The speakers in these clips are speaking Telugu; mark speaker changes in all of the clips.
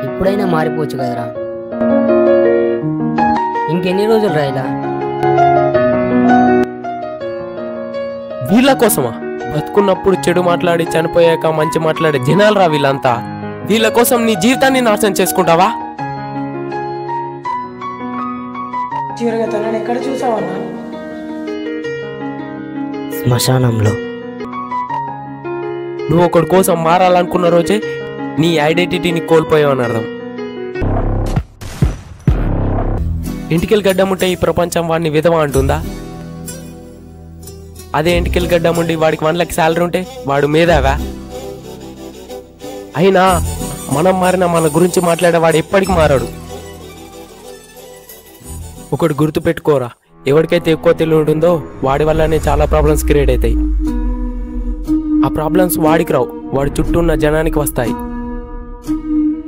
Speaker 1: ఇప్పుడైనా మారిపోవచ్చు కదరా. ఇంకెన్ని రోజులు రా ఇలా?
Speaker 2: వీళ్ళ కోసమా? బతుకున్నప్పుడు చెడు మాట్లాడి చనిపోయాక మంచి మాట్లాడే జనాలు రా వీళ్ళంతా. వీళ్ళ కోసం నీ జీవితాన్ని నాశనం చేసుకుంటావా?
Speaker 3: చివరిగా తనని ఎక్కడ చూసావన్నా?
Speaker 4: శ్మశానంలో.
Speaker 2: నువ్వు ఒకడి కోసం మారాలనుకున్న రోజే నీ ఐడెంటిటీని కోల్పోయావని అర్థం. ఎంటికలు గడ్డముంటే ఈ ప్రపంచం వాడిని విధవ అంటుందా? అదే ఎంటికలు గడ్డముండి వాడికి 1 లక్ష శాలరీ ఉంటే వాడు మేధావా? అయినా మనం మారిన మన గురించి మాట్లాడేవాడు ఎప్పటికీ మారాడు. ఒకటి గుర్తు పెట్టుకోరా, ఎవరికైతే ఎక్కువ తెలివి ఉంటుందో వాడి వల్లనే చాలా ప్రాబ్లమ్స్ క్రియేట్ అవుతాయి. ఆ ప్రాబ్లమ్స్ వాడికి రావు, వాడి చుట్టూ ఉన్న జనానికి వస్తాయి.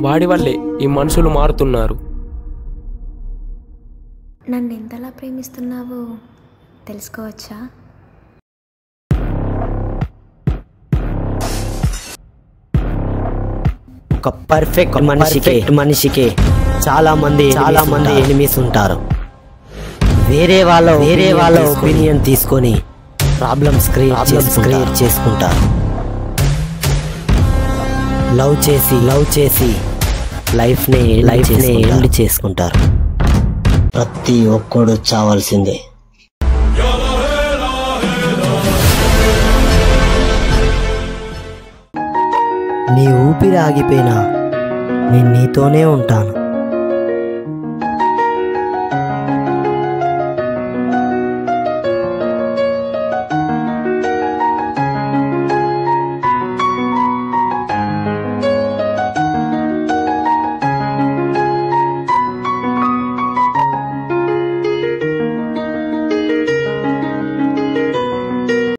Speaker 2: వాడి వల్లే ఈ మనుషులు మారుతున్నారు.
Speaker 5: నన్ను ఎంతలా ప్రేమిస్తున్నావో తెలుసుకోవచ్చా?
Speaker 4: ఒక పర్ఫెక్ట్ మనిషికి చాలా మంది ఎనిమీస్ ఉంటారు. వేరే వాళ్ళ ఒపీనియన్ తీసుకొని ప్రాబ్లమ్స్ క్రియేట్ చేసుకుంటారు. లవ్ చేసి లైఫ్ ని ఎండ్ చేసుకుంటారు. ప్రతి ఒక్కడు చావాల్సిందే. నీ ఊపిరి ఆగిపోయినా నేను నీతోనే ఉంటాను.